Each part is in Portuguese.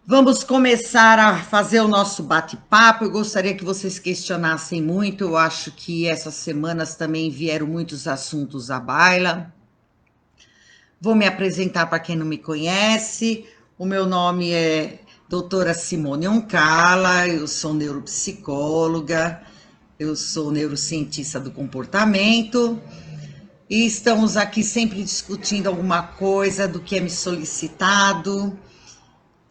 Vamos começar a fazer o nosso bate-papo. Eu gostaria que vocês questionassem muito. Eu acho que essas semanas também vieram muitos assuntos à baila. Vou me apresentar para quem não me conhece. O meu nome é doutora Simone Oncala, eu sou neuropsicóloga, eu sou neurocientista do comportamento e estamos aqui sempre discutindo alguma coisa do que é me solicitado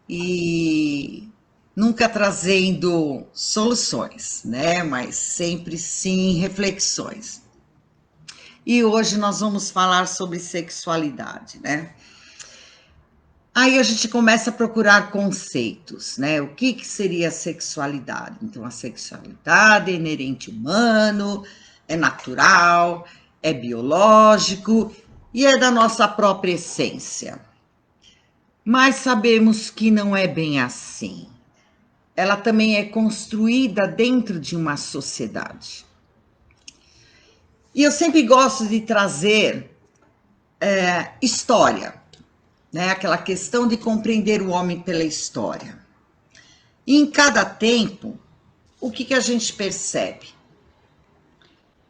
e nunca trazendo soluções, né? Mas sempre sim reflexões. E hoje nós vamos falar sobre sexualidade, né? Aí a gente começa a procurar conceitos, né? O que seria a sexualidade? Então, a sexualidade é inerente humano, é natural, é biológico e é da nossa própria essência. Mas sabemos que não é bem assim. Ela também é construída dentro de uma sociedade. E eu sempre gosto de trazer história, né? Aquela questão de compreender o homem pela história. E em cada tempo, o que a gente percebe?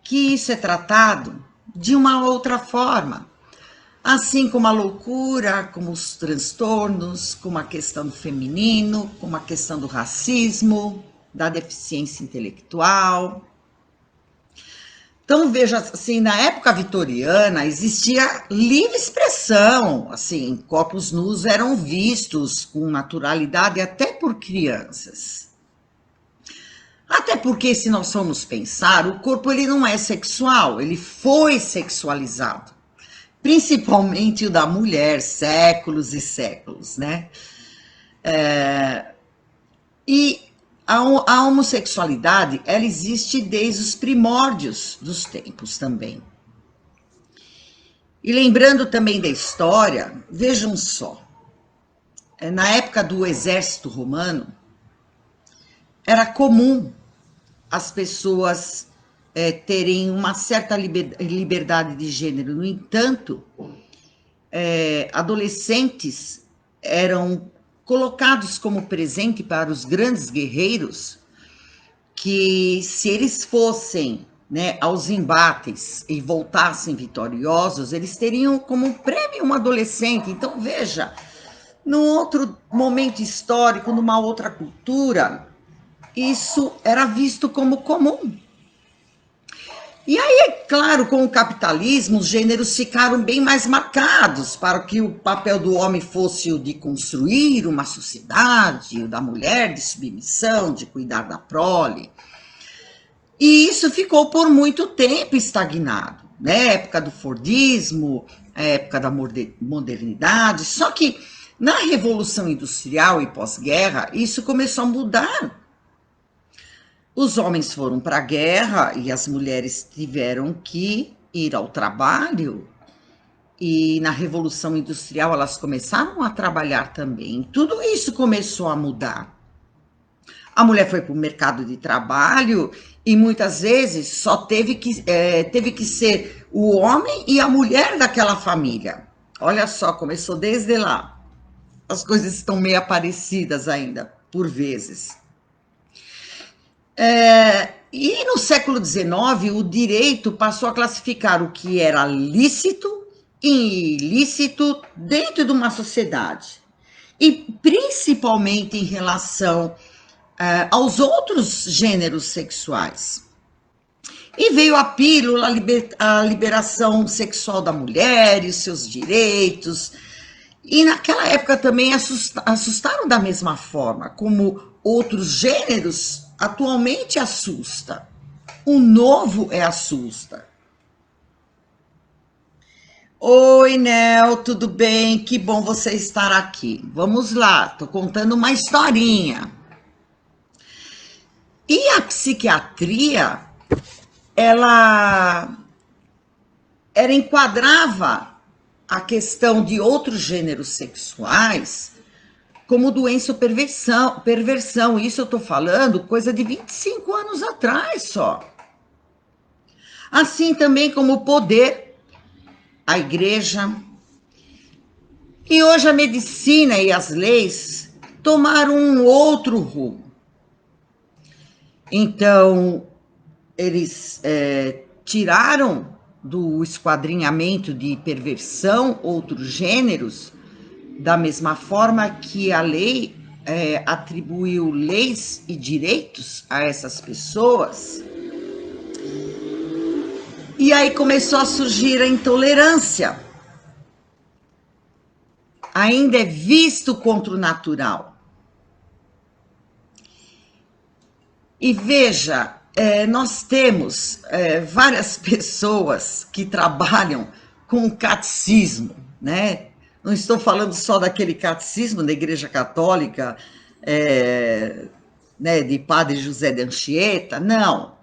Que isso é tratado de uma outra forma. Assim como a loucura, como os transtornos, como a questão do feminino, como a questão do racismo, da deficiência intelectual. Então, veja, assim, na época vitoriana existia livre expressão, assim, corpos nus eram vistos com naturalidade até por crianças. Até porque, se nós formos pensar, o corpo ele não é sexual, ele foi sexualizado. Principalmente o da mulher, séculos e séculos, né? E a homossexualidade, ela existe desde os primórdios dos tempos também. E lembrando também da história, vejam só, na época do exército romano, era comum as pessoas terem uma certa liberdade de gênero. No entanto, adolescentes eram colocados como presente para os grandes guerreiros, que se eles fossem, né, aos embates e voltassem vitoriosos, eles teriam como prêmio um adolescente. Então, veja, num outro momento histórico, numa outra cultura, isso era visto como comum. E aí, é claro, com o capitalismo, os gêneros ficaram bem mais marcados para que o papel do homem fosse o de construir uma sociedade, o da mulher de submissão, de cuidar da prole. E isso ficou por muito tempo estagnado, né? Época do Fordismo, época da modernidade. Só que na Revolução Industrial e pós-guerra, isso começou a mudar. Os homens foram para a guerra e as mulheres tiveram que ir ao trabalho. E na Revolução Industrial elas começaram a trabalhar também. Tudo isso começou a mudar. A mulher foi para o mercado de trabalho e muitas vezes só teve que ser o homem e a mulher daquela família. Olha só, começou desde lá. As coisas estão meio parecidas ainda, por vezes. E no século XIX, o direito passou a classificar o que era lícito e ilícito dentro de uma sociedade. E principalmente em relação aos outros gêneros sexuais. E veio a pílula, a liberação sexual da mulher e os seus direitos. E naquela época também assustaram da mesma forma, como outros gêneros atualmente assusta. O novo assusta. Oi, Nel, tudo bem? Que bom você estar aqui. Vamos lá, estou contando uma historinha. E a psiquiatria, ela enquadrava a questão de outros gêneros sexuais como doença ou perversão. Isso eu estou falando coisa de 25 anos atrás só. Assim também como o poder, a igreja. E hoje a medicina e as leis tomaram um outro rumo. Então, eles tiraram do esquadrinhamento de perversão outros gêneros, da mesma forma que a lei atribuiu leis e direitos a essas pessoas. E aí começou a surgir a intolerância. Ainda é visto contra o natural. E veja, nós temos várias pessoas que trabalham com o catecismo, né? Não estou falando só daquele catecismo da Igreja Católica, né, de Padre José de Anchieta, não.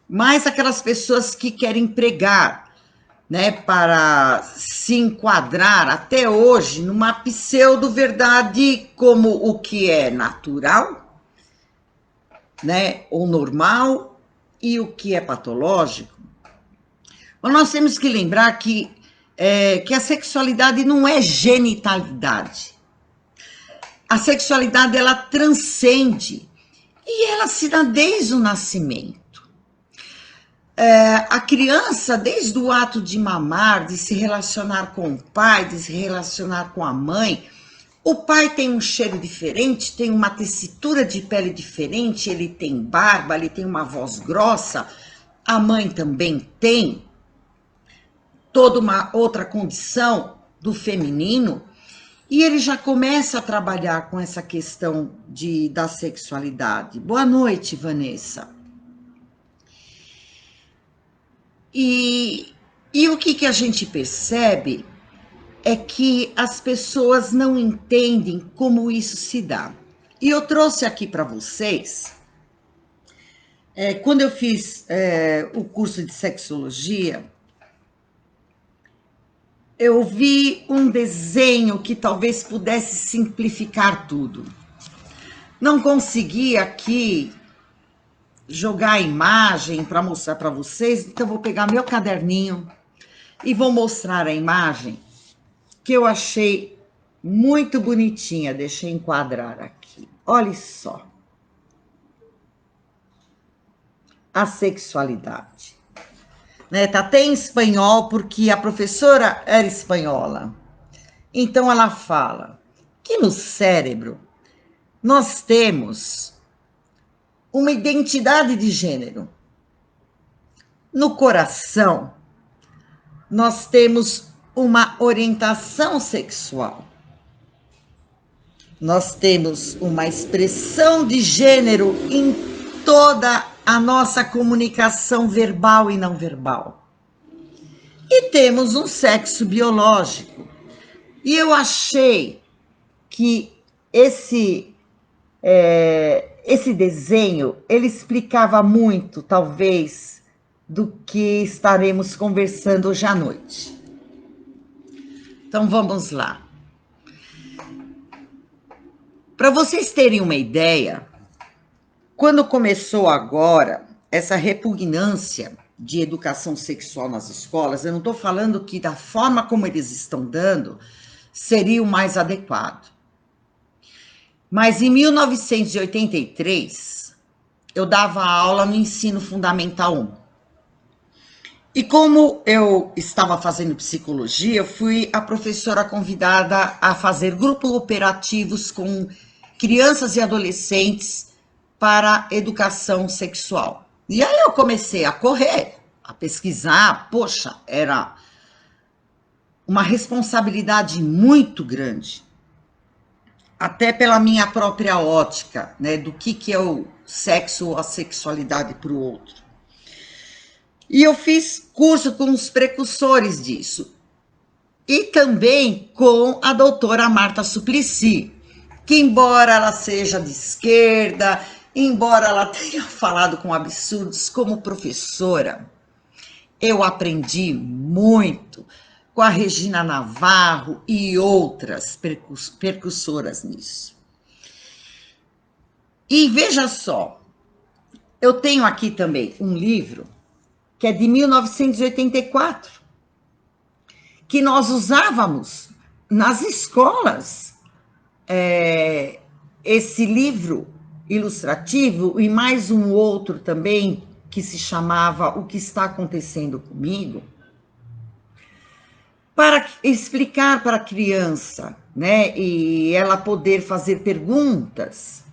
Mas aquelas pessoas que querem pregar, né, para se enquadrar até hoje numa pseudo-verdade como o que é natural, né, ou normal, e o que é patológico. Mas nós temos que lembrar que a sexualidade não é genitalidade. A sexualidade, ela transcende e ela se dá desde o nascimento. A criança, desde o ato de mamar, de se relacionar com o pai, de se relacionar com a mãe, o pai tem um cheiro diferente, tem uma tessitura de pele diferente, ele tem barba, ele tem uma voz grossa, a mãe também tem toda uma outra condição do feminino, e ele já começa a trabalhar com essa questão da sexualidade. Boa noite, Vanessa. E o que a gente percebe é que as pessoas não entendem como isso se dá. E eu trouxe aqui para vocês, quando eu fiz o curso de sexologia, eu vi um desenho que talvez pudesse simplificar tudo. Não consegui aqui jogar a imagem para mostrar para vocês, então vou pegar meu caderninho e vou mostrar a imagem que eu achei muito bonitinha. Deixa eu enquadrar aqui. Olha só. A sexualidade. Né? Tá até em espanhol, porque a professora era espanhola. Então ela fala que no cérebro nós temos uma identidade de gênero. No coração, nós temos uma orientação sexual. Nós temos uma expressão de gênero em toda a nossa comunicação verbal e não verbal. E temos um sexo biológico. E eu achei que esse desenho, ele explicava muito, talvez, do que estaremos conversando hoje à noite. Então, vamos lá. Para vocês terem uma ideia, quando começou agora essa repugnância de educação sexual nas escolas, eu não estou falando que da forma como eles estão dando seria o mais adequado. Mas em 1983, eu dava aula no ensino fundamental 1. E como eu estava fazendo psicologia, eu fui a professora convidada a fazer grupos operativos com crianças e adolescentes para educação sexual. E aí eu comecei a correr, a pesquisar. Poxa, era uma responsabilidade muito grande. Até pela minha própria ótica, né, do que é o sexo ou a sexualidade para o outro. E eu fiz curso com os precursores disso. E também com a doutora Marta Suplicy, que embora ela seja de esquerda, embora ela tenha falado com absurdos como professora, eu aprendi muito com a Regina Navarro e outras percussoras nisso. E veja só, eu tenho aqui também um livro que é de 1984, que nós usávamos nas escolas esse livro ilustrativo e mais um outro também, que se chamava O que está acontecendo comigo, para explicar para a criança, né, e ela poder fazer perguntas.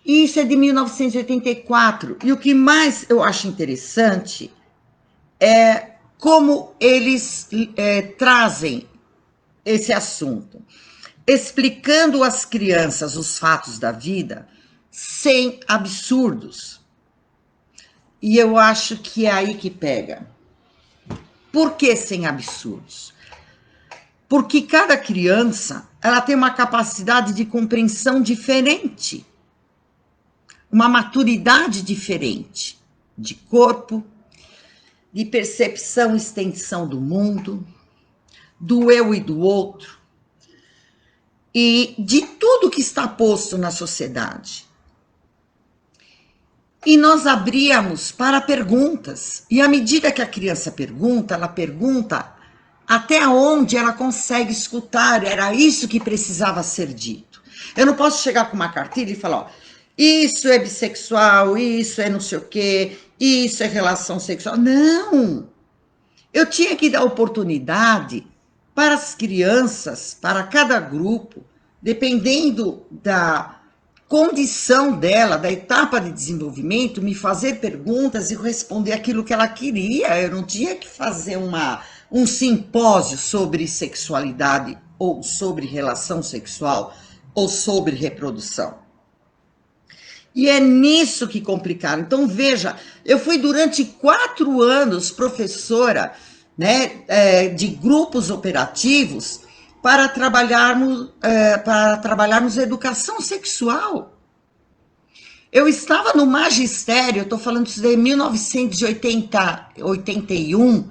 E isso é de 1984. E o que mais eu acho interessante é como eles trazem esse assunto, explicando às crianças os fatos da vida sem absurdos. E eu acho que é aí que pega. Por que sem absurdos? Porque cada criança, ela tem uma capacidade de compreensão diferente, uma maturidade diferente de corpo, de percepção e extensão do mundo, do eu e do outro, e de tudo que está posto na sociedade. E nós abríamos para perguntas, e à medida que a criança pergunta, ela pergunta até onde ela consegue escutar, era isso que precisava ser dito. Eu não posso chegar com uma cartilha e falar, ó, isso é bissexual, isso é não sei o quê, isso é relação sexual. Não! Eu tinha que dar oportunidade para as crianças, para cada grupo, dependendo da condição dela, da etapa de desenvolvimento, me fazer perguntas e responder aquilo que ela queria. Eu não tinha que fazer um simpósio sobre sexualidade, ou sobre relação sexual, ou sobre reprodução. E é nisso que complicaram. Então, veja, eu fui durante 4 anos professora, né, de grupos operativos para trabalharmos educação sexual. Eu estava no magistério, estou falando isso de 1981,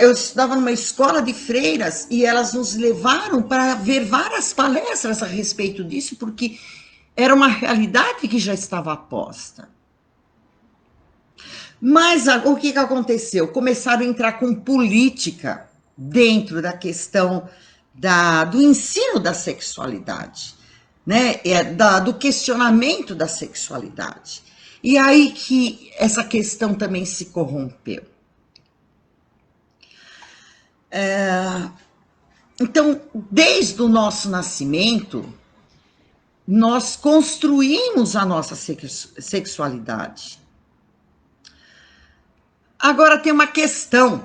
eu estudava numa escola de freiras e elas nos levaram para ver várias palestras a respeito disso, porque era uma realidade que já estava posta. Mas o que aconteceu? Começaram a entrar com política dentro da questão do ensino da sexualidade, né? Do questionamento da sexualidade. E aí que essa questão também se corrompeu. Então, desde o nosso nascimento, nós construímos a nossa sexualidade. Agora tem uma questão.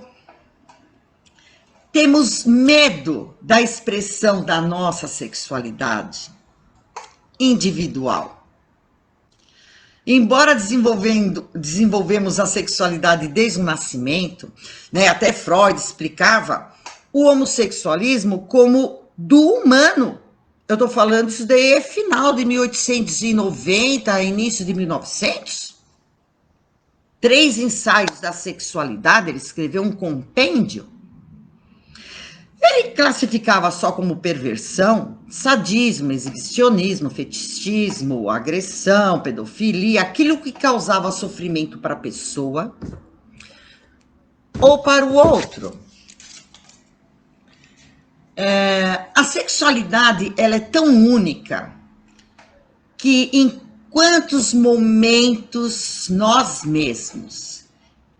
Temos medo da expressão da nossa sexualidade individual. Embora desenvolvemos a sexualidade desde o nascimento, né, até Freud explicava o homossexualismo como do humano. Eu estou falando isso daí é final de 1890, início de 1900. 3 ensaios da sexualidade, ele escreveu um compêndio. Ele classificava só como perversão, sadismo, exibicionismo, fetichismo, agressão, pedofilia, aquilo que causava sofrimento para a pessoa ou para o outro. A sexualidade, ela é tão única que em quantos momentos nós mesmos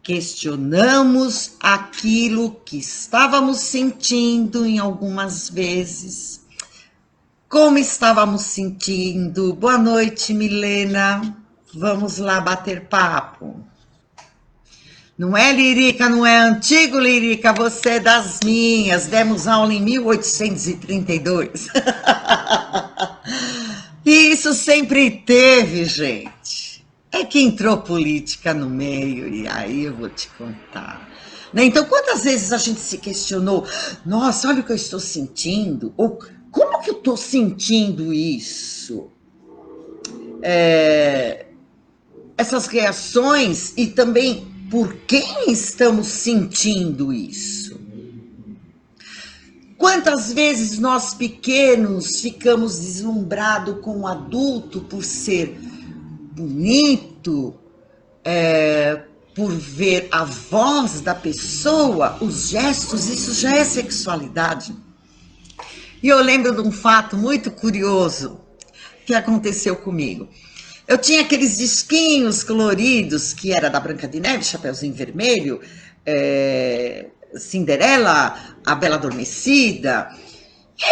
questionamos aquilo que estávamos sentindo em algumas vezes. Como estávamos sentindo? Boa noite, Milena. Vamos lá bater papo. Não é, Lirica? Não é antigo, Lirica? Você é das minhas. Demos aula em 1832. E isso sempre teve, gente. É que entrou política no meio, e aí eu vou te contar. Né? Então, quantas vezes a gente se questionou, nossa, olha o que eu estou sentindo, ou como que eu estou sentindo isso? Essas reações e também por quem estamos sentindo isso? Quantas vezes nós pequenos ficamos deslumbrados com o adulto por ser bonito, por ver a voz da pessoa, os gestos, isso já é sexualidade. E eu lembro de um fato muito curioso que aconteceu comigo. Eu tinha aqueles disquinhos coloridos que era da Branca de Neve, Chapeuzinho Vermelho, Cinderela, a Bela Adormecida.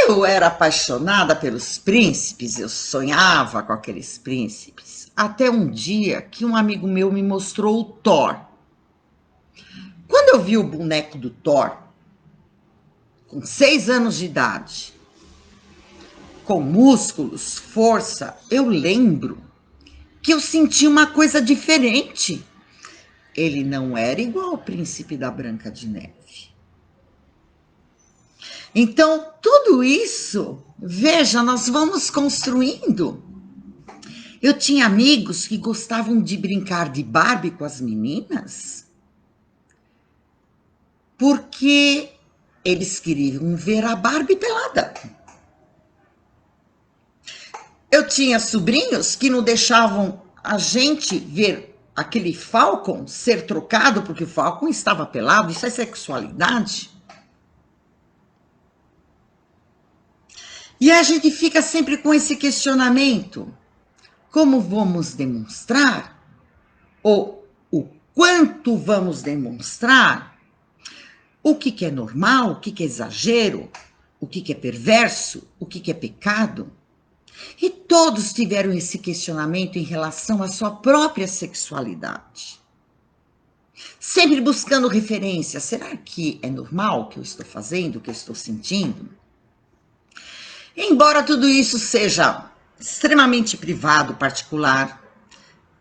Eu era apaixonada pelos príncipes, eu sonhava com aqueles príncipes. Até um dia que um amigo meu me mostrou o Thor. Quando eu vi o boneco do Thor, com 6 anos de idade, com músculos, força, eu lembro que eu senti uma coisa diferente. Ele não era igual ao príncipe da Branca de Neve. Então, tudo isso, veja, nós vamos construindo. Eu tinha amigos que gostavam de brincar de Barbie com as meninas, porque eles queriam ver a Barbie pelada. Eu tinha sobrinhos que não deixavam a gente ver aquele Falcon ser trocado porque o Falcon estava pelado. Isso é sexualidade? E a gente fica sempre com esse questionamento. Como vamos demonstrar? Ou o quanto vamos demonstrar? O que é normal? O que é exagero? O que é perverso? O que é pecado? E todos tiveram esse questionamento em relação à sua própria sexualidade. Sempre buscando referência. Será que é normal o que eu estou fazendo, o que eu estou sentindo? Embora tudo isso seja extremamente privado, particular,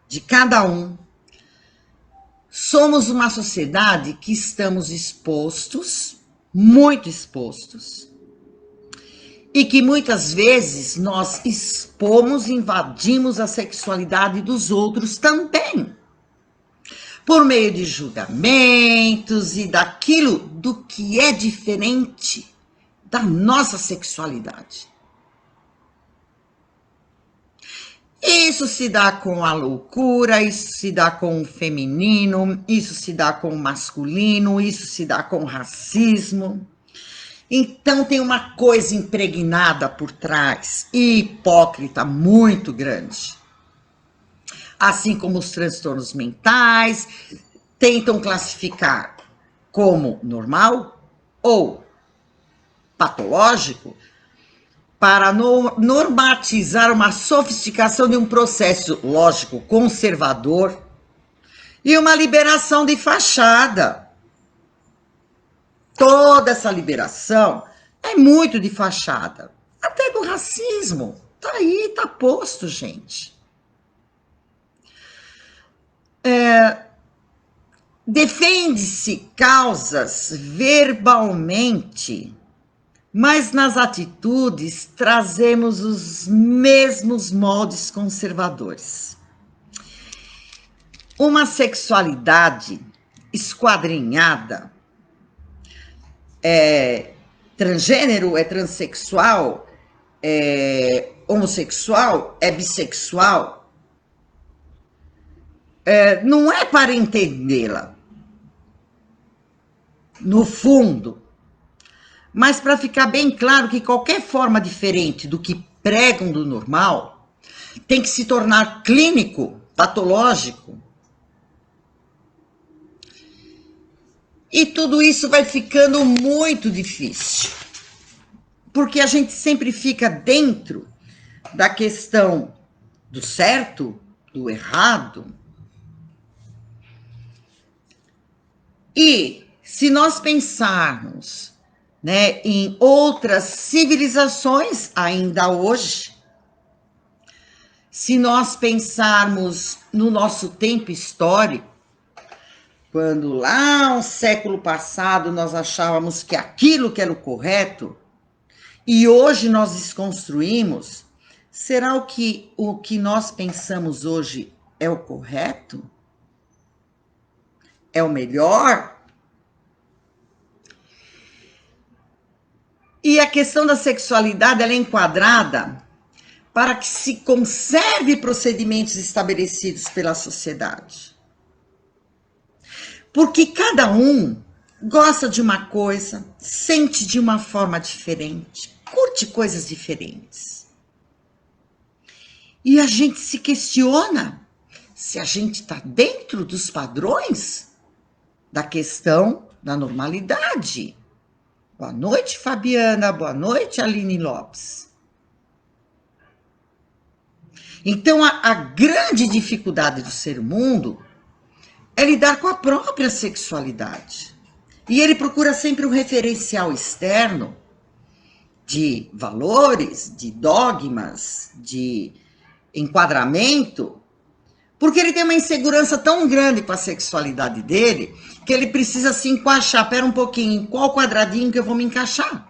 de cada um, somos uma sociedade que estamos expostos, muito expostos, e que muitas vezes nós expomos, invadimos a sexualidade dos outros também, por meio de julgamentos e daquilo do que é diferente da nossa sexualidade. Isso se dá com a loucura, isso se dá com o feminino, isso se dá com o masculino, isso se dá com o racismo. Então tem uma coisa impregnada por trás, hipócrita, muito grande. Assim como os transtornos mentais, tentam classificar como normal ou patológico para normatizar uma sofisticação de um processo, lógico, conservador e uma liberação de fachada. Toda essa liberação é muito de fachada. Até do racismo. Tá aí, tá posto, gente. Defende-se causas verbalmente, mas nas atitudes trazemos os mesmos moldes conservadores. Uma sexualidade esquadrinhada, transgênero, é transexual, é homossexual, é bissexual, não é para entendê-la, no fundo, mas para ficar bem claro que qualquer forma diferente do que pregam do normal tem que se tornar clínico, patológico. E tudo isso vai ficando muito difícil, porque a gente sempre fica dentro da questão do certo, do errado. E se nós pensarmos, né, em outras civilizações ainda hoje, se nós pensarmos no nosso tempo histórico, quando lá no século passado nós achávamos que aquilo que era o correto, e hoje nós desconstruímos, será o que nós pensamos hoje é o correto? É o melhor? E a questão da sexualidade, ela é enquadrada para que se conserve procedimentos estabelecidos pela sociedade. Porque cada um gosta de uma coisa, sente de uma forma diferente. curte coisas diferentes. E a gente se questiona se a gente está dentro dos padrões da questão da normalidade. Boa noite, Fabiana. Boa noite, Aline Lopes. Então, a grande dificuldade do ser mundo é lidar com a própria sexualidade. E ele procura sempre um referencial externo de valores, de dogmas, de enquadramento, porque ele tem uma insegurança tão grande com a sexualidade dele, que ele precisa se encaixar. Pera um pouquinho, em qual quadradinho que eu vou me encaixar?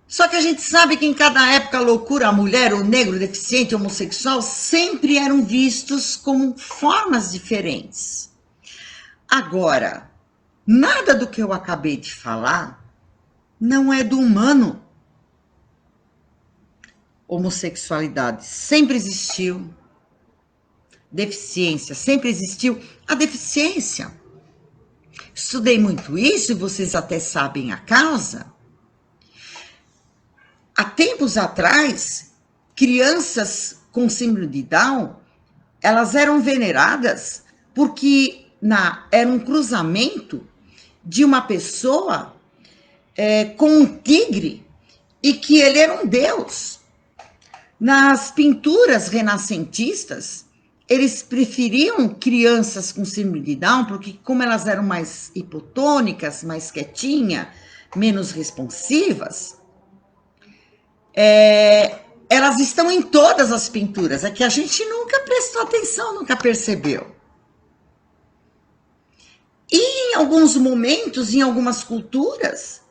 Só que a gente sabe que em cada época a loucura, a mulher, o negro, o deficiente, o homossexual, sempre eram vistos como formas diferentes. Agora, nada do que eu acabei de falar não é do humano. Homossexualidade sempre existiu. Deficiência sempre existiu. A deficiência. Estudei muito isso e vocês até sabem a causa. Há tempos atrás, crianças com síndrome de Down, elas eram veneradas porque era um cruzamento de uma pessoa com um tigre e que ele era um deus. Nas pinturas renascentistas, eles preferiam crianças com síndrome de Down porque, como elas eram mais hipotônicas, mais quietinhas, menos responsivas, elas estão em todas as pinturas, é que a gente nunca prestou atenção, nunca percebeu. E em alguns momentos, em algumas culturas,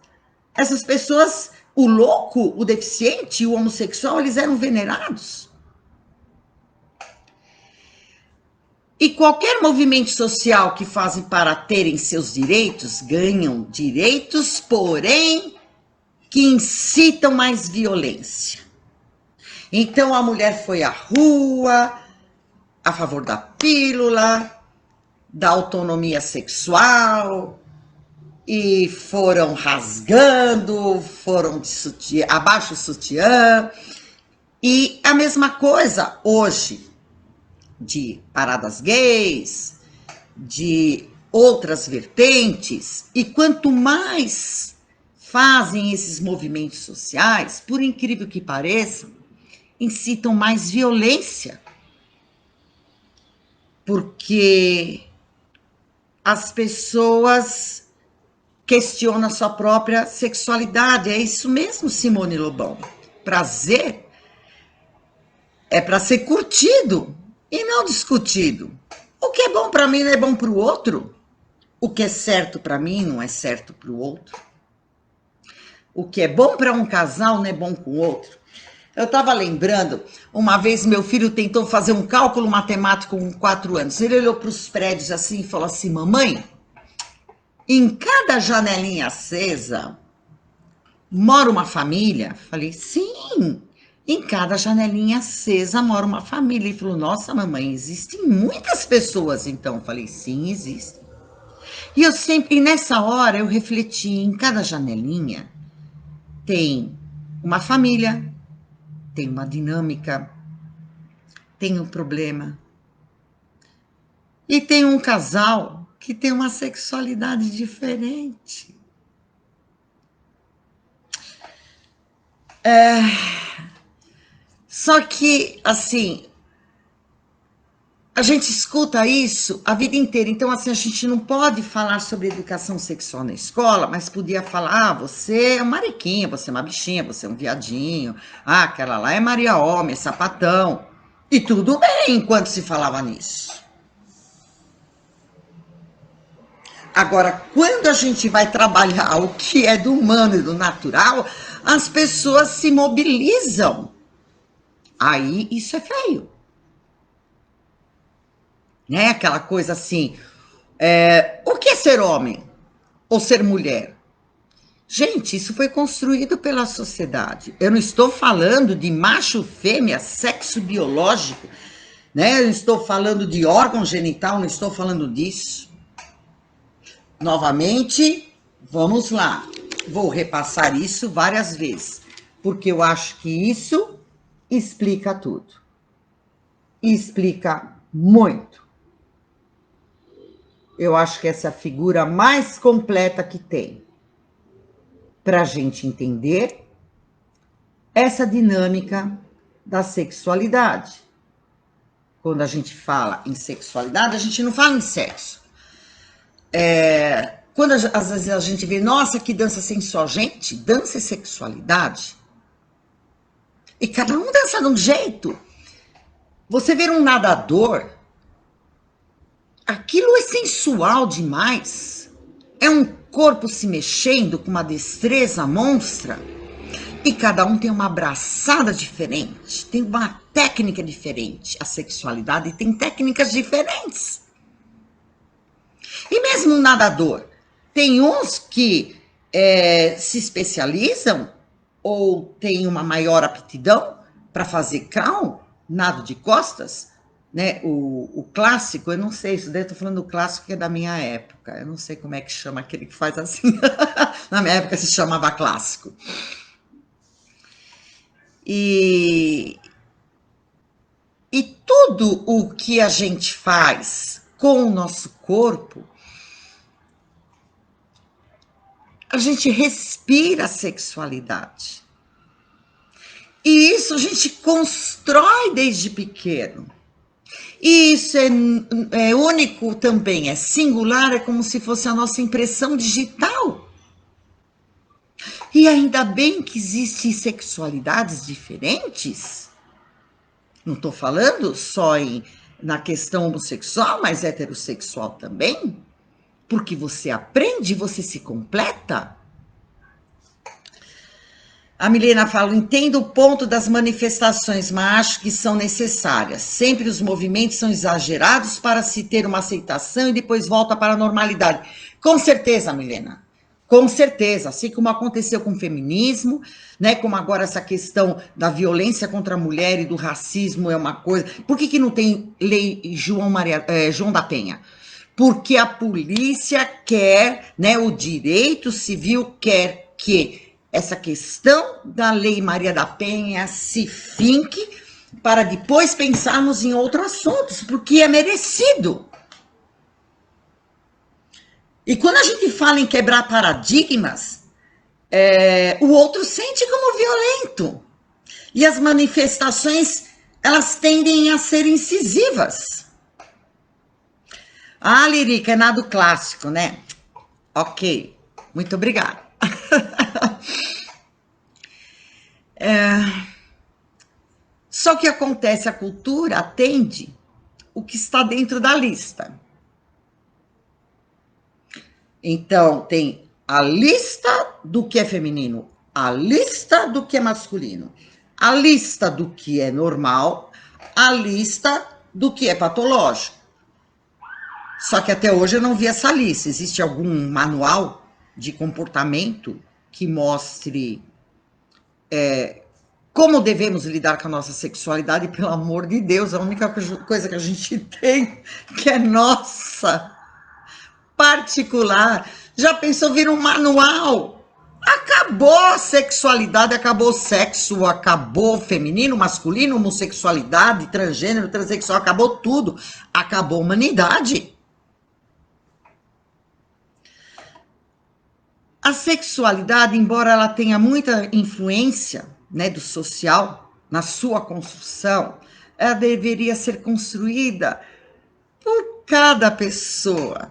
essas pessoas, o louco, o deficiente, o homossexual, eles eram venerados. E qualquer movimento social que fazem para terem seus direitos, ganham direitos, porém, que incitam mais violência. Então a mulher foi à rua, a favor da pílula, da autonomia sexual, e foram rasgando, foram de sutiã, abaixo o sutiã. E a mesma coisa hoje, de paradas gays, de outras vertentes, e quanto mais fazem esses movimentos sociais, por incrível que pareça, incitam mais violência, porque as pessoas questionam a sua própria sexualidade. É isso mesmo, Simone Lobão. Prazer é para ser curtido e não discutido. O que é bom para mim não é bom para o outro. O que é certo para mim não é certo para o outro. O que é bom para um casal não é bom com o outro. Eu estava lembrando, uma vez meu filho tentou fazer um cálculo matemático com 4 anos. Ele olhou para os prédios assim e falou assim: mamãe, em cada janelinha acesa mora uma família? Falei, sim, em cada janelinha acesa mora uma família. Ele falou, nossa, mamãe, existem muitas pessoas então. Falei, sim, existem. E nessa hora eu refleti, em cada janelinha tem uma família, tem uma dinâmica, tem um problema. E tem um casal que tem uma sexualidade diferente. Só que, assim, a gente escuta isso a vida inteira. Então, assim, a gente não pode falar sobre educação sexual na escola, mas podia falar, você é uma mariquinha, você é uma bichinha, você é um viadinho, aquela lá é Maria Homem, é sapatão. E tudo bem enquanto se falava nisso. Agora, quando a gente vai trabalhar o que é do humano e do natural, as pessoas se mobilizam. Aí, isso é feio. Né? Aquela coisa assim, o que é ser homem ou ser mulher? Gente, isso foi construído pela sociedade. Eu não estou falando de macho, fêmea, sexo biológico, né? Eu não estou falando de órgão genital, não estou falando disso. Novamente, vamos lá. vou repassar isso várias vezes, porque eu acho que isso explica tudo. Explica muito. Eu acho que essa é a figura mais completa que tem para a gente entender essa dinâmica da sexualidade. Quando a gente fala em sexualidade, a gente não fala em sexo. Quando às vezes a gente vê, nossa, que dança sensual. Gente, dança é sexualidade. E cada um dança de um jeito. Você ver um nadador, aquilo é sensual demais. É um corpo se mexendo com uma destreza monstra. E cada um tem uma abraçada diferente, tem uma técnica diferente. A sexualidade tem técnicas diferentes. E mesmo um nadador, tem uns que se especializam ou têm uma maior aptidão para fazer crawl, nado de costas, né? O clássico, eu não sei, isso daí eu tô falando do clássico que é da minha época, eu não sei como é que chama aquele que faz assim. Na minha época se chamava clássico. E tudo o que a gente faz com o nosso corpo, a gente respira a sexualidade. E isso a gente constrói desde pequeno. E isso é único também, é singular, é como se fosse a nossa impressão digital. E ainda bem que existem sexualidades diferentes. Não estou falando só na questão homossexual, mas heterossexual também. Porque você aprende, você se completa. A Milena fala, entendo o ponto das manifestações, mas acho que são necessárias. Sempre os movimentos são exagerados para se ter uma aceitação e depois volta para a normalidade. Com certeza, Milena. Com certeza, assim como aconteceu com o feminismo, né? Como agora essa questão da violência contra a mulher e do racismo é uma coisa. Por que não tem lei João da Penha? Porque a polícia quer, né? O direito civil quer que essa questão da Lei Maria da Penha se finque para depois pensarmos em outros assuntos, porque é merecido. E quando a gente fala em quebrar paradigmas, o outro sente como violento. E as manifestações, elas tendem a ser incisivas. Ah, Lirica, é nado clássico, né? Ok, muito obrigada. Só que acontece, a cultura atende o que está dentro da lista. Então, tem a lista do que é feminino, a lista do que é masculino, a lista do que é normal, a lista do que é patológico. Só que até hoje eu não vi essa lista. Existe algum manual de comportamento que mostre como devemos lidar com a nossa sexualidade? Pelo amor de Deus, a única coisa que a gente tem, que é nossa, particular. Já pensou vir um manual? Acabou a sexualidade, acabou o sexo, acabou o feminino, masculino, homossexualidade, transgênero, transexual, acabou tudo. Acabou a humanidade. A sexualidade, embora ela tenha muita influência, né, do social na sua construção, ela deveria ser construída por cada pessoa.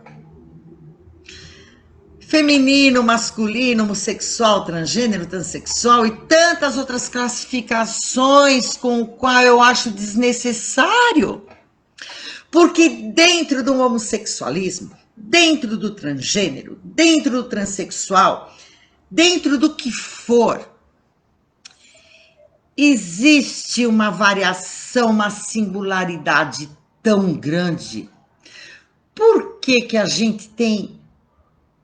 Feminino, masculino, homossexual, transgênero, transexual e tantas outras classificações com o qual eu acho desnecessário. Porque dentro do homossexualismo, dentro do transgênero, dentro do transexual, dentro do que for, existe uma variação, uma singularidade tão grande. Por que a gente tem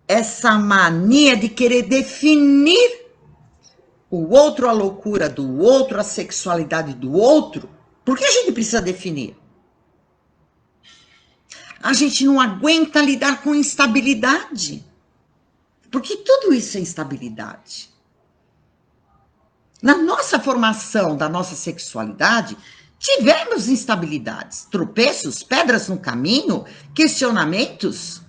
essa mania de querer definir o outro, a loucura do outro, a sexualidade do outro? Por que a gente precisa definir? A gente não aguenta lidar com instabilidade. Porque tudo isso é instabilidade. Na nossa formação da nossa sexualidade, tivemos instabilidades, tropeços, pedras no caminho, questionamentos.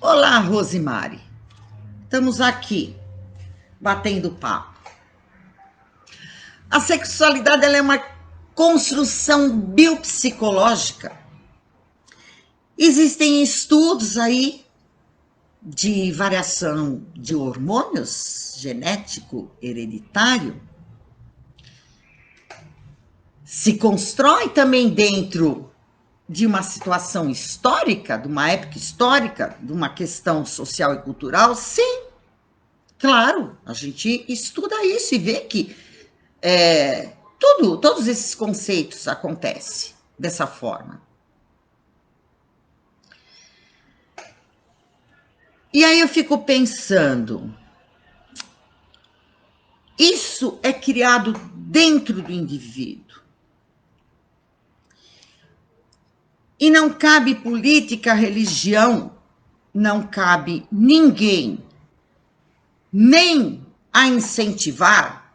Olá, Rosimari. Estamos aqui, batendo papo. A sexualidade ela é uma construção biopsicológica. Existem estudos aí de variação de hormônios genético hereditário. Se constrói também dentro de uma situação histórica, de uma época histórica, de uma questão social e cultural, sim. Claro, a gente estuda isso e vê que todos esses conceitos acontecem dessa forma. E aí eu fico pensando, isso é criado dentro do indivíduo. E não cabe política, religião, não cabe ninguém, nem a incentivar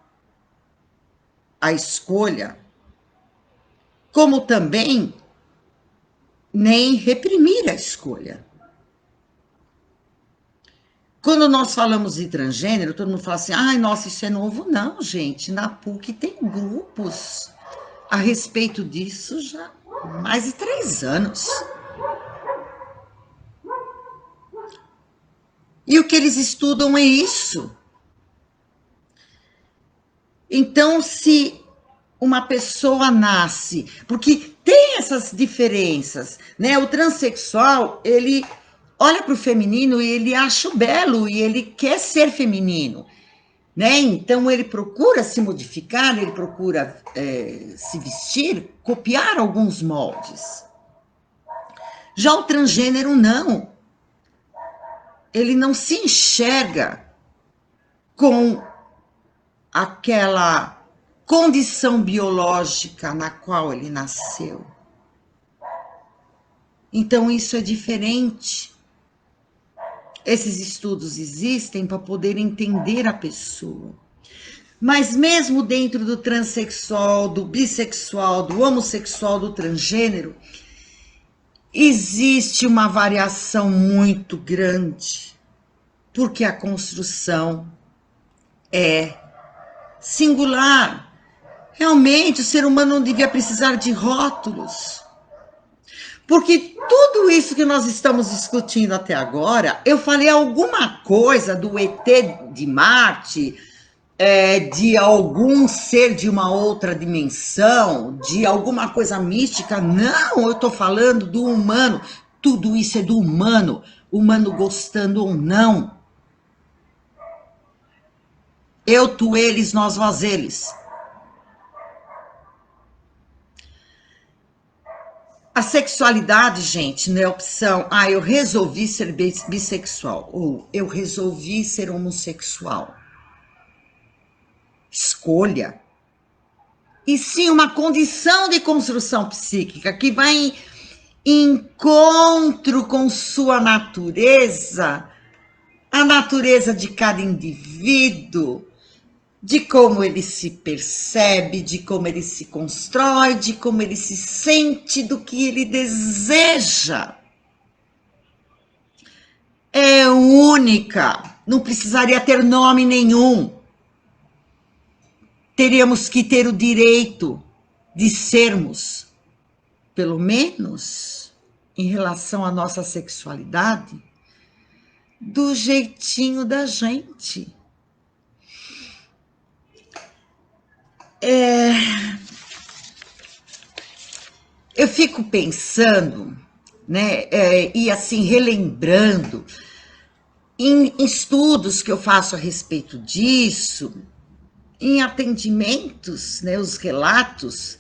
a escolha, como também nem reprimir a escolha. Quando nós falamos de transgênero, todo mundo fala assim, ai, nossa, isso é novo. Não, gente, na PUC tem grupos a respeito disso já há mais de 3 anos. E o que eles estudam é isso. Então, se uma pessoa nasce, porque tem essas diferenças, né? O transexual, ele olha para o feminino e ele acha belo e ele quer ser feminino, né? Então ele procura se modificar, ele procura se vestir, copiar alguns moldes. Já o transgênero não. Ele não se enxerga com aquela condição biológica na qual ele nasceu. Então isso é diferente. Esses estudos existem para poder entender a pessoa. Mas mesmo dentro do transexual, do bissexual, do homossexual, do transgênero, existe uma variação muito grande, porque a construção é singular. Realmente, o ser humano não devia precisar de rótulos. Porque tudo isso que nós estamos discutindo até agora, eu falei alguma coisa do ET de Marte, de algum ser de uma outra dimensão, de alguma coisa mística. Não, eu estou falando do humano. Tudo isso é do humano, humano gostando ou não. Eu, tu, eles, nós, vós, eles. A sexualidade, gente, não é opção. Ah, eu resolvi ser bissexual. Ou eu resolvi ser homossexual. Escolha. E sim, uma condição de construção psíquica que vai em encontro com sua natureza, a natureza de cada indivíduo, de como ele se percebe, de como ele se constrói, de como ele se sente, do que ele deseja. É única, não precisaria ter nome nenhum. Teríamos que ter o direito de sermos, pelo menos em relação à nossa sexualidade, do jeitinho da gente. Eu fico pensando, né, e assim, relembrando, em estudos que eu faço a respeito disso, em atendimentos, né, os relatos,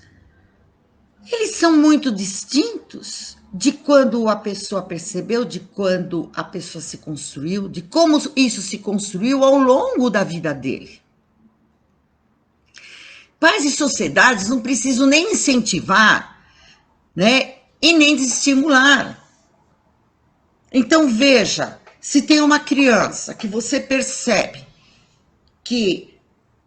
eles são muito distintos de quando a pessoa percebeu, de quando a pessoa se construiu, de como isso se construiu ao longo da vida dele. Pais e sociedades não precisam nem incentivar, né, e nem desestimular. Então, veja, Se tem uma criança que você percebe que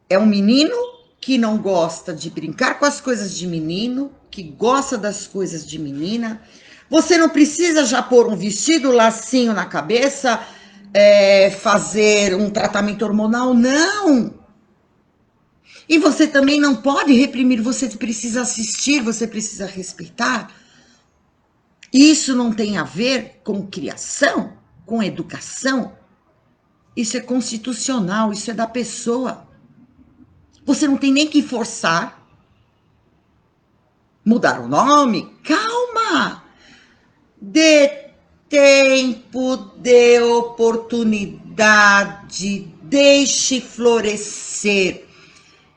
é um menino que não gosta de brincar com as coisas de menino, que gosta das coisas de menina, você não precisa já pôr um vestido, lacinho na cabeça, fazer um tratamento hormonal, não. E você também não pode reprimir, você precisa assistir, você precisa respeitar. Isso não tem a ver com criação, com educação. Isso é constitucional, isso é da pessoa. Você não tem nem que forçar. Mudar o nome? Calma! Dê tempo, dê oportunidade, deixe florescer.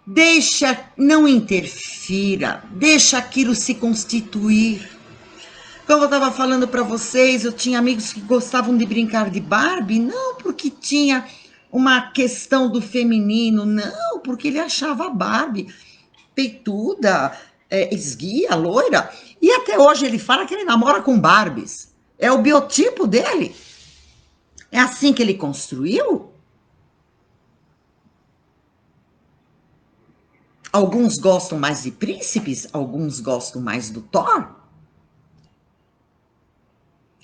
Deixa, não interfira, deixa aquilo se constituir. Como eu estava falando para vocês, eu tinha amigos que gostavam de brincar de Barbie, não porque tinha uma questão do feminino, não, porque ele achava a Barbie peituda, esguia, loira, e até hoje ele fala que ele namora com Barbies. É o biotipo dele. É assim que ele construiu. Alguns gostam mais de príncipes, alguns gostam mais do Thor.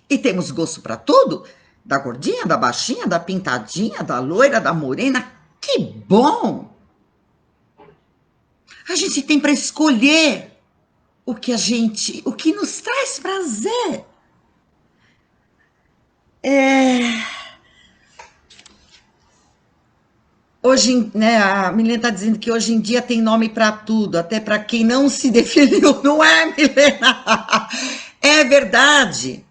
E temos gosto para tudo, da gordinha, da baixinha, da pintadinha, da loira, da morena. Que bom! A gente tem para escolher o que nos traz prazer. Hoje, né, a Milena está dizendo que hoje em dia tem nome para tudo, até para quem não se definiu, não é, Milena? É verdade.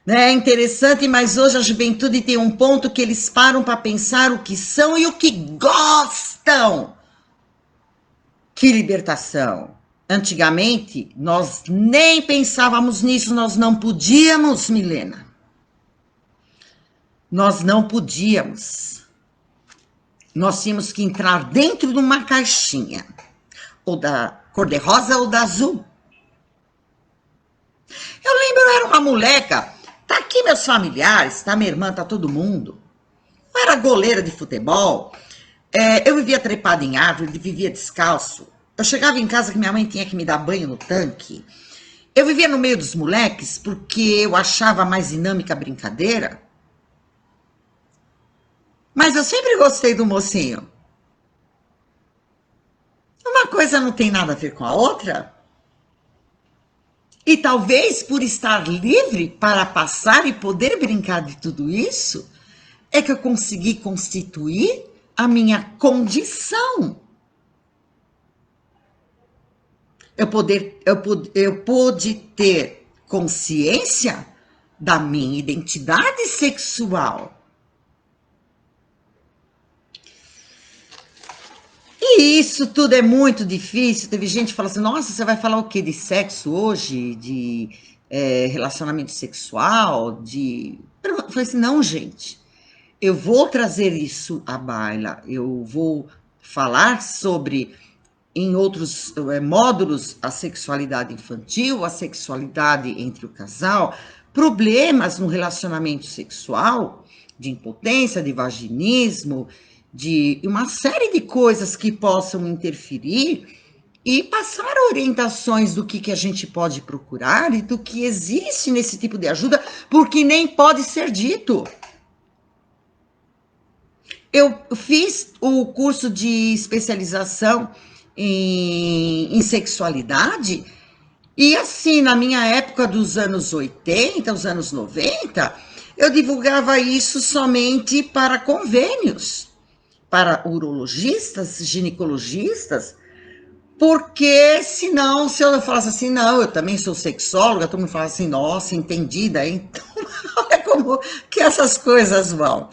Né? É interessante, mas hoje a juventude tem um ponto que eles param para pensar o que são e o que gostam. Que libertação! Antigamente, nós nem pensávamos nisso, nós não podíamos, Milena. Nós não podíamos. Nós tínhamos que entrar dentro de uma caixinha, ou da cor-de-rosa ou da azul. Eu lembro, eu era uma moleca, tá aqui meus familiares, tá minha irmã, tá todo mundo. Eu era goleira de futebol, eu vivia trepada em árvore, vivia descalço. Eu chegava em casa que minha mãe tinha que me dar banho no tanque. Eu vivia no meio dos moleques porque eu achava mais dinâmica a brincadeira. Mas eu sempre gostei do mocinho. Uma coisa não tem nada a ver com a outra. E talvez por estar livre para passar e poder brincar de tudo isso, é que eu consegui constituir a minha condição. Eu pude ter consciência da minha identidade sexual. E isso tudo é muito difícil. Teve gente que fala assim, nossa, você vai falar o quê? De sexo hoje? De relacionamento sexual? Eu falei assim, não, gente. Eu vou trazer isso à baila. Eu vou falar sobre, em outros módulos, a sexualidade infantil, a sexualidade entre o casal, problemas no relacionamento sexual, de impotência, de vaginismo, de uma série de coisas que possam interferir e passar orientações do que a gente pode procurar e do que existe nesse tipo de ajuda, porque nem pode ser dito. Eu fiz o curso de especialização em sexualidade e assim, na minha época dos anos 80, os anos 90, eu divulgava isso somente para convênios, para urologistas, ginecologistas, porque senão, se eu falasse assim, não, eu também sou sexóloga, todo mundo fala assim, nossa, entendida, hein? Então, olha como que essas coisas vão.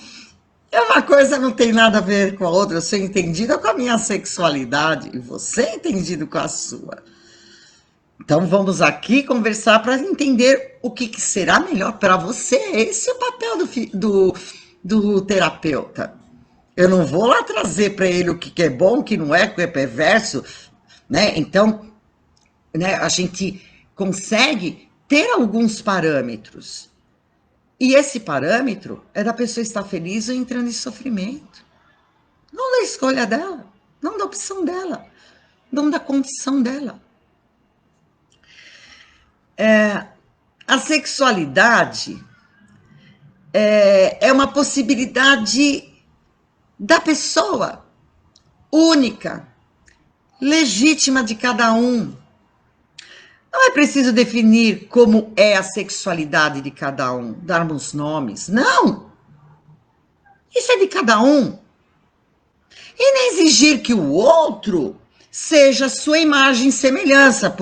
Uma coisa não tem nada a ver com a outra, eu sou entendida com a minha sexualidade e você é entendido com a sua. Então vamos aqui conversar para entender o que será melhor para você. Esse é o papel do terapeuta. Eu não vou lá trazer para ele o que é bom, o que não é, o que é perverso, né? Então, né, a gente consegue ter alguns parâmetros. E esse parâmetro é da pessoa estar feliz ou entrando em sofrimento. Não da escolha dela, não da opção dela, não da condição dela. A sexualidade é uma possibilidade da pessoa, única, legítima de cada um. Não é preciso definir como é a sexualidade de cada um, darmos nomes. Não! Isso é de cada um. E nem exigir que o outro seja sua imagem e semelhança.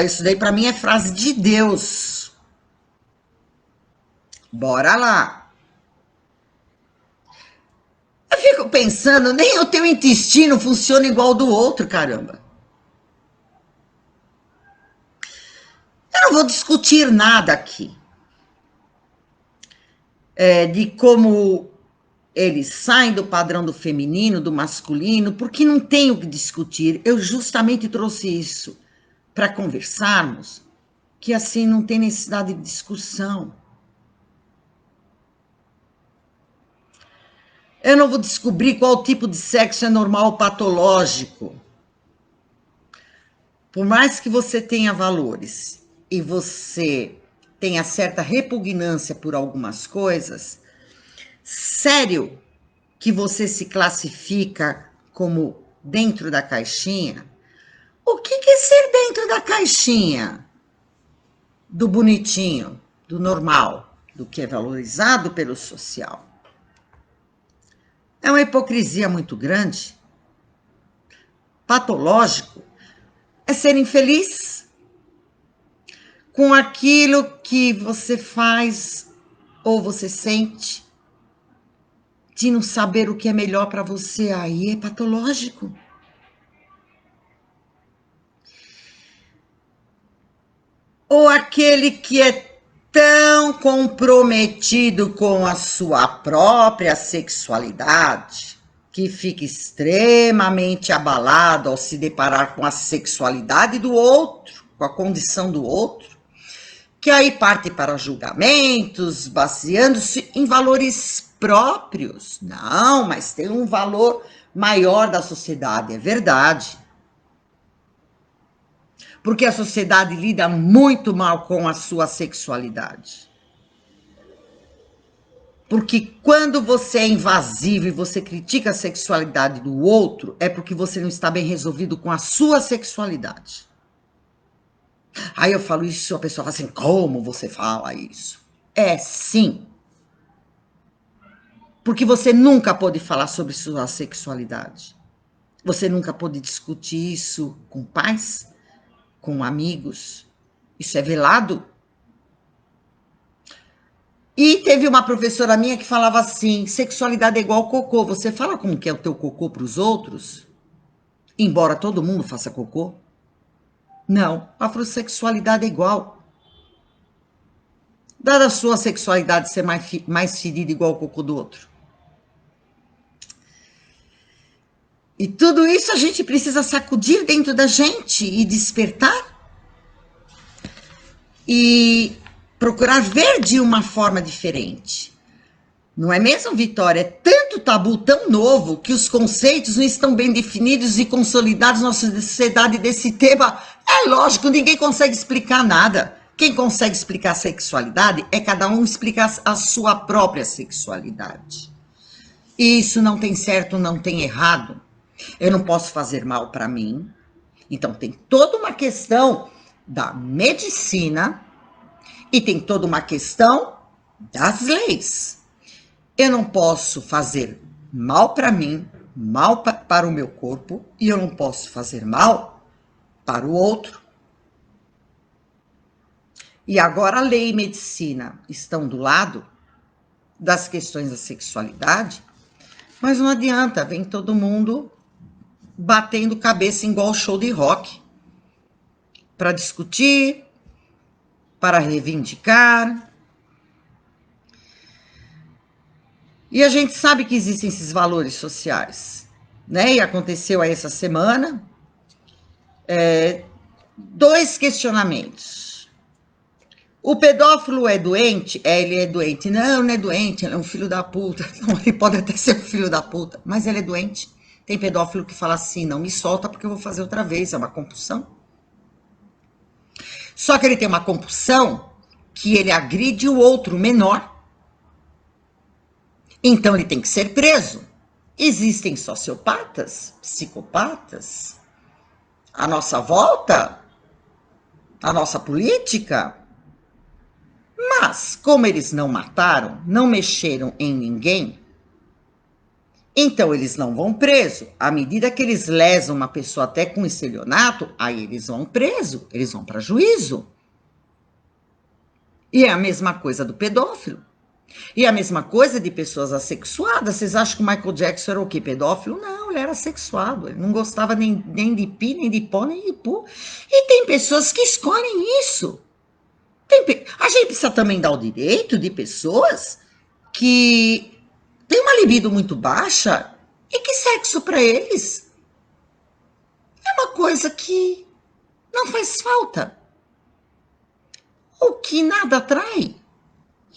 Isso daí para mim é frase de Deus. Bora lá. Eu fico pensando, nem o teu intestino funciona igual ao do outro, caramba. Eu não vou discutir nada aqui. De como eles saem do padrão do feminino, do masculino, porque não tem o que discutir. Eu justamente trouxe isso para conversarmos, que assim não tem necessidade de discussão. Eu não vou descobrir qual tipo de sexo é normal ou patológico. Por mais que você tenha valores e você tenha certa repugnância por algumas coisas, sério que você se classifica como dentro da caixinha? O que é ser dentro da caixinha? Do bonitinho, do normal, do que é valorizado pelo social. É uma hipocrisia muito grande. Patológico é ser infeliz com aquilo que você faz ou você sente, de não saber o que é melhor para você. Aí é patológico. Ou aquele que é tão comprometido com a sua própria sexualidade, que fica extremamente abalado ao se deparar com a sexualidade do outro, com a condição do outro, que aí parte para julgamentos, baseando-se em valores próprios. Não, mas tem um valor maior da sociedade, é verdade. Porque a sociedade lida muito mal com a sua sexualidade. Porque quando você é invasivo e você critica a sexualidade do outro, é porque você não está bem resolvido com a sua sexualidade. Aí eu falo isso e a pessoa fala assim, como você fala isso? É sim. Porque você nunca pôde falar sobre sua sexualidade. Você nunca pôde discutir isso com pais, com amigos. Isso é velado. E teve uma professora minha que falava assim, sexualidade é igual cocô. Você fala como que é o teu cocô para os outros? Embora todo mundo faça cocô? Não, a afrossexualidade é igual. Dada a sua sexualidade ser mais ferida igual ao cocô do outro. E tudo isso a gente precisa sacudir dentro da gente e despertar. E procurar ver de uma forma diferente. Não é mesmo, Vitória? É tanto tabu tão novo que os conceitos não estão bem definidos e consolidados na nossa sociedade desse tema. É lógico, ninguém consegue explicar nada. Quem consegue explicar a sexualidade é cada um explicar a sua própria sexualidade. E isso não tem certo, não tem errado. Eu não posso fazer mal para mim. Então tem toda uma questão da medicina e tem toda uma questão das leis. Eu não posso fazer mal para mim, mal para o meu corpo, e eu não posso fazer mal para o outro. E agora a lei e medicina estão do lado das questões da sexualidade, mas não adianta, vem todo mundo batendo cabeça igual show de rock para discutir, para reivindicar. E a gente sabe que existem esses valores sociais, né? E aconteceu aí essa semana 2 questionamentos. O pedófilo é doente? Ele é doente. Não, não é doente, ele é um filho da puta. Não, ele pode até ser um filho da puta, mas ele é doente. Tem pedófilo que fala assim, não me solta porque eu vou fazer outra vez, é uma compulsão. Só que ele tem uma compulsão que ele agride o outro menor. Então ele tem que ser preso. Existem sociopatas, psicopatas, à nossa volta, a nossa política. Mas, como eles não mataram, não mexeram em ninguém, então eles não vão preso. À medida que eles lesam uma pessoa até com estelionato, aí eles vão preso, eles vão para juízo. E é a mesma coisa do pedófilo. E a mesma coisa de pessoas assexuadas. Vocês acham que o Michael Jackson era o quê? Pedófilo? Não, ele era assexuado. Ele não gostava nem de pi, nem de pó, nem de pu. E tem pessoas que escolhem isso. A gente precisa também dar o direito de pessoas que têm uma libido muito baixa e que sexo para eles é uma coisa que não faz falta. O que nada atrai.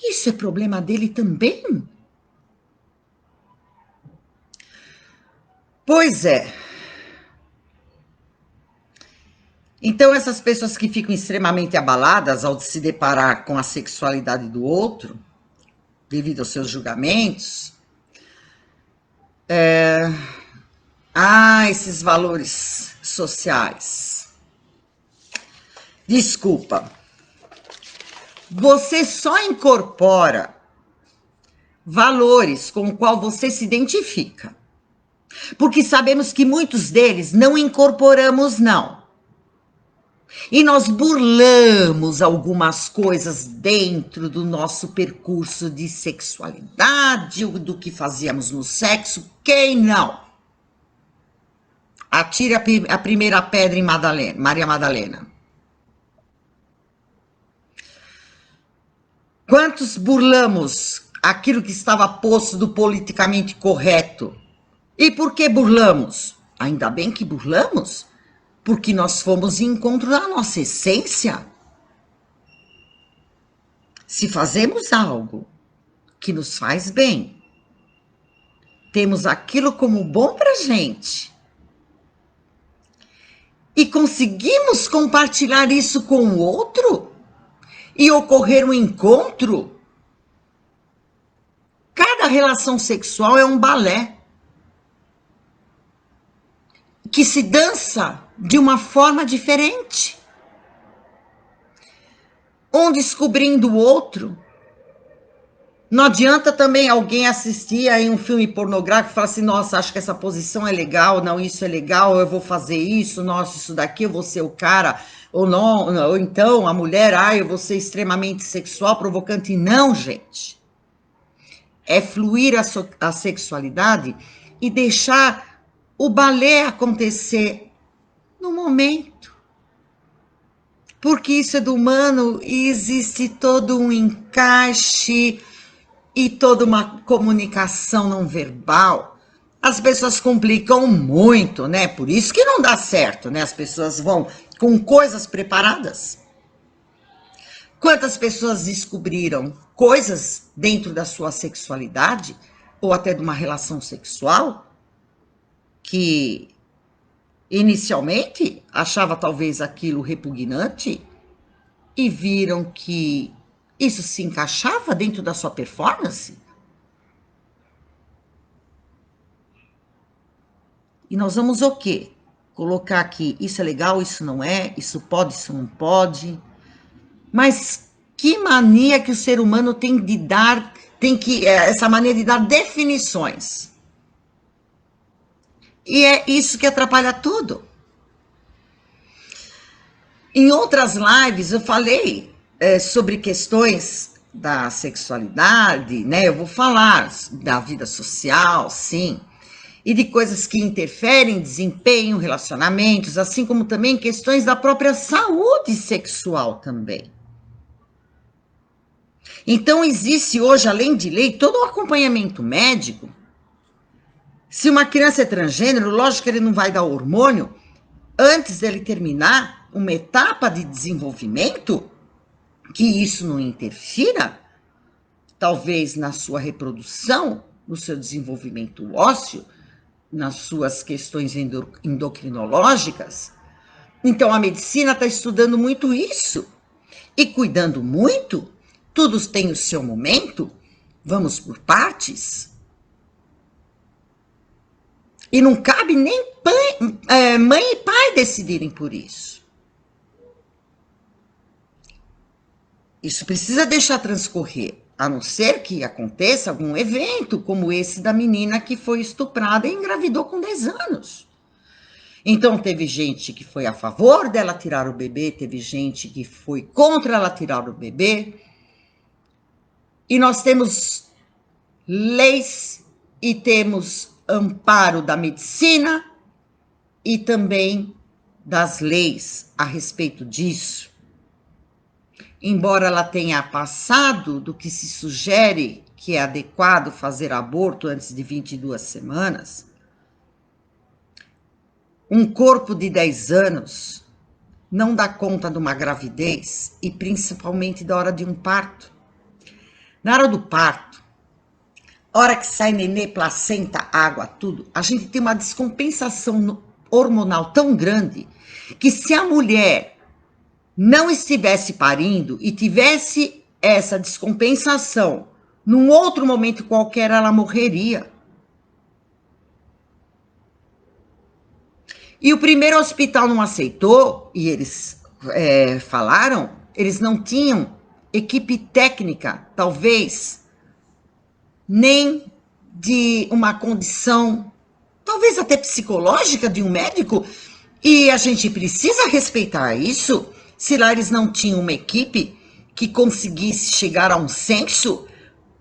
Isso é problema dele também. Pois é. Então, essas pessoas que ficam extremamente abaladas ao se deparar com a sexualidade do outro, devido aos seus julgamentos, esses valores sociais. Desculpa. Você só incorpora valores com o qual você se identifica. Porque sabemos que muitos deles não incorporamos, não. E nós burlamos algumas coisas dentro do nosso percurso de sexualidade, do que fazíamos no sexo. Quem não? Atire a primeira pedra em Maria Madalena. Quantos burlamos aquilo que estava posto do politicamente correto? E por que burlamos? Ainda bem que burlamos, porque nós fomos em encontro da nossa essência. Se fazemos algo que nos faz bem, temos aquilo como bom pra gente, e conseguimos compartilhar isso com o outro, e ocorrer um encontro, cada relação sexual é um balé que se dança de uma forma diferente. Um descobrindo o outro. Não adianta também alguém assistir aí um filme pornográfico e falar assim, nossa, acho que essa posição é legal, não, isso é legal, eu vou fazer isso, nossa, isso daqui, eu vou ser o cara, ou não, ou então a mulher, eu vou ser extremamente sexual, provocante. Não, gente. É fluir a sexualidade e deixar o balé acontecer no momento. Porque isso é do humano e existe todo um encaixe e toda uma comunicação não verbal. As pessoas complicam muito, né? Por isso que não dá certo, né? As pessoas vão com coisas preparadas. Quantas pessoas descobriram coisas dentro da sua sexualidade ou até de uma relação sexual que inicialmente achava talvez aquilo repugnante e viram que isso se encaixava dentro da sua performance? E nós vamos o quê? Colocar aqui, isso é legal, isso não é, isso pode, isso não pode. Mas que mania que o ser humano tem de dar, essa mania de dar definições. E é isso que atrapalha tudo. Em outras lives eu falei sobre questões da sexualidade, né? Eu vou falar da vida social, sim, e de coisas que interferem em desempenho, relacionamentos, assim como também questões da própria saúde sexual também. Então existe hoje, além de lei, todo um acompanhamento médico. Se uma criança é transgênero, lógico que ele não vai dar hormônio antes dele terminar uma etapa de desenvolvimento que isso não interfira, talvez na sua reprodução, no seu desenvolvimento ósseo, nas suas questões endocrinológicas. Então, a medicina está estudando muito isso e cuidando muito. Tudo tem o seu momento. Vamos por partes. E não cabe nem mãe e pai decidirem por isso. Isso precisa deixar transcorrer, a não ser que aconteça algum evento como esse da menina que foi estuprada e engravidou com 10 anos. Então, teve gente que foi a favor dela tirar o bebê, teve gente que foi contra ela tirar o bebê. E nós temos leis e temos amparo da medicina e também das leis a respeito disso. Embora ela tenha passado do que se sugere que é adequado fazer aborto antes de 22 semanas, um corpo de 10 anos não dá conta de uma gravidez e principalmente da hora de um parto. Na hora do parto, hora que sai nenê, placenta, água, tudo, a gente tem uma descompensação hormonal tão grande que se a mulher não estivesse parindo e tivesse essa descompensação num outro momento qualquer, ela morreria. E o primeiro hospital não aceitou, e eles falaram, eles não tinham equipe técnica, talvez, nem de uma condição, talvez até psicológica de um médico, e a gente precisa respeitar isso. Se lá eles não tinham uma equipe que conseguisse chegar a um senso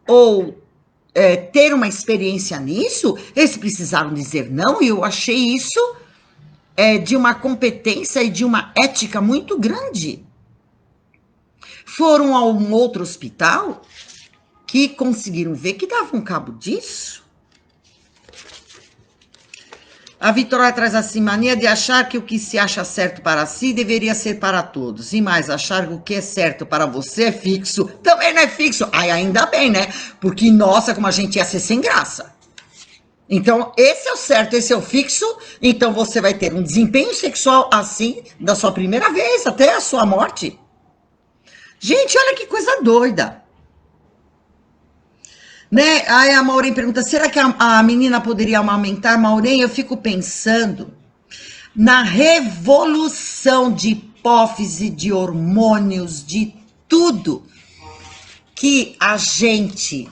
ou ter uma experiência nisso, eles precisaram dizer não, e eu achei isso de uma competência e de uma ética muito grande. Foram a um outro hospital que conseguiram ver que davam cabo disso. A Vitória traz assim, mania de achar que o que se acha certo para si deveria ser para todos. E mais, achar que o que é certo para você é fixo. Também não é fixo. Ai, ainda bem, né? Porque, nossa, como a gente ia ser sem graça. Então, esse é o certo, esse é o fixo. Então, você vai ter um desempenho sexual assim, da sua primeira vez até a sua morte. Gente, olha que coisa doida. Né? Aí a Maureen pergunta, será que a menina poderia amamentar? Maureen, eu fico pensando na revolução de hipófise, de hormônios, de tudo que a gente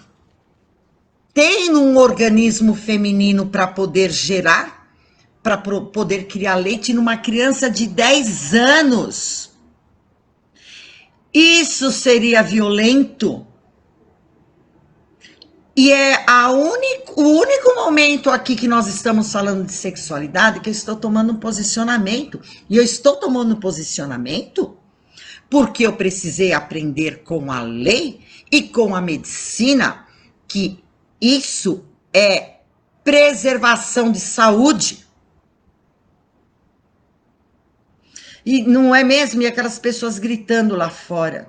tem num organismo feminino para poder gerar, para poder criar leite numa criança de 10 anos. Isso seria violento? E é o único momento aqui que nós estamos falando de sexualidade que eu estou tomando um posicionamento. E eu estou tomando um posicionamento porque eu precisei aprender com a lei e com a medicina que isso é preservação de saúde. E não é mesmo? E aquelas pessoas gritando lá fora.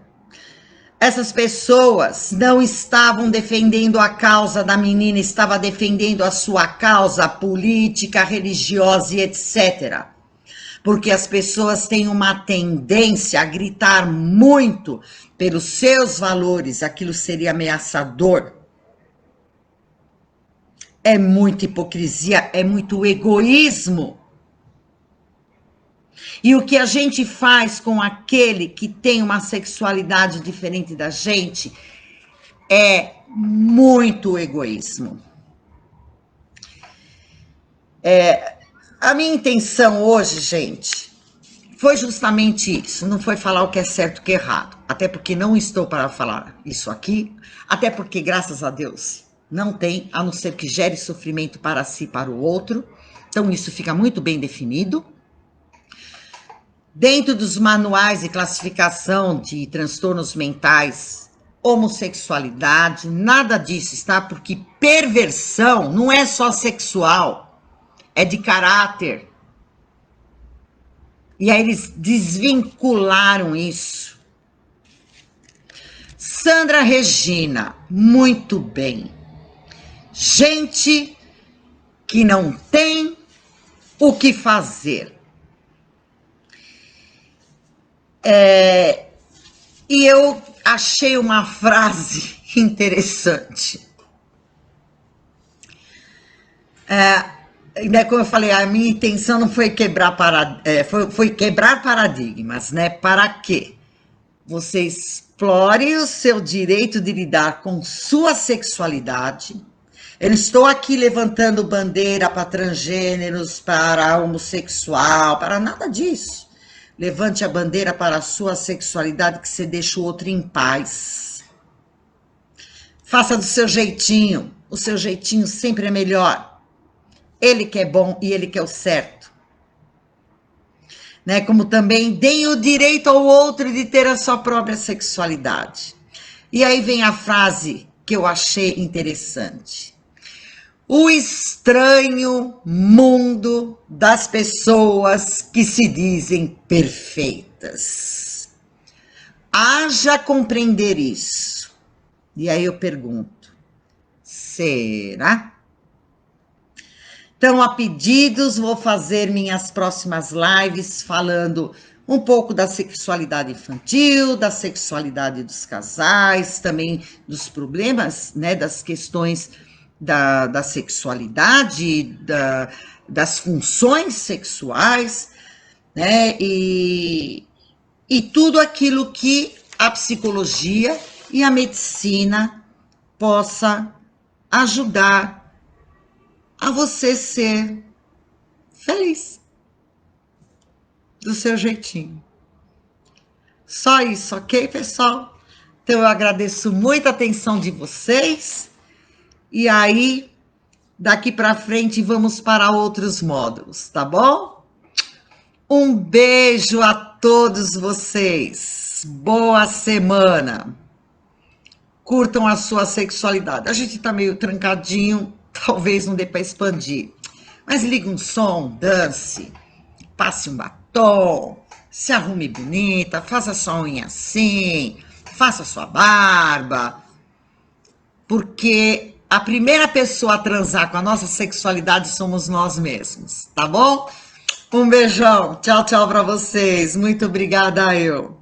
Essas pessoas não estavam defendendo a causa da menina, estavam defendendo a sua causa política, religiosa e etc. Porque as pessoas têm uma tendência a gritar muito pelos seus valores, aquilo seria ameaçador. É muita hipocrisia, é muito egoísmo. E o que a gente faz com aquele que tem uma sexualidade diferente da gente é muito egoísmo. A minha intenção hoje, gente, foi justamente isso. Não foi falar o que é certo e o que é errado. Até porque não estou para falar isso aqui. Até porque, graças a Deus, não tem, a não ser que gere sofrimento para si e para o outro. Então, isso fica muito bem definido. Dentro dos manuais de classificação de transtornos mentais, homossexualidade, nada disso, está? Porque perversão não é só sexual, é de caráter. E aí eles desvincularam isso. Sandra Regina, muito bem. Gente que não tem o que fazer. E eu achei uma frase interessante. Como eu falei, a minha intenção não foi quebrar foi quebrar paradigmas, né? Para quê? Você explore o seu direito de lidar com sua sexualidade. Eu não estou aqui levantando bandeira para transgêneros, para homossexual, para nada disso. Levante a bandeira para a sua sexualidade, que você deixa o outro em paz. Faça do seu jeitinho. O seu jeitinho sempre é melhor. Ele que é bom e ele que é o certo. Né? Como também deem o direito ao outro de ter a sua própria sexualidade. E aí vem a frase que eu achei interessante. O estranho mundo das pessoas que se dizem perfeitas. Haja compreender isso. E aí eu pergunto, será? Então, a pedidos, vou fazer minhas próximas lives falando um pouco da sexualidade infantil, da sexualidade dos casais, também dos problemas, né, das questões da sexualidade, das funções sexuais, né, e tudo aquilo que a psicologia e a medicina possa ajudar a você ser feliz do seu jeitinho. Só isso, ok, pessoal? Então eu agradeço muito a atenção de vocês. E aí, daqui para frente, vamos para outros módulos, tá bom? Um beijo a todos vocês. Boa semana. Curtam a sua sexualidade. A gente tá meio trancadinho, talvez não dê para expandir. Mas liga um som, dance, passe um batom, se arrume bonita, faça sua unha assim, faça sua barba. Porque a primeira pessoa a transar com a nossa sexualidade somos nós mesmos, tá bom? Um beijão, tchau, tchau para vocês. Muito obrigada, eu.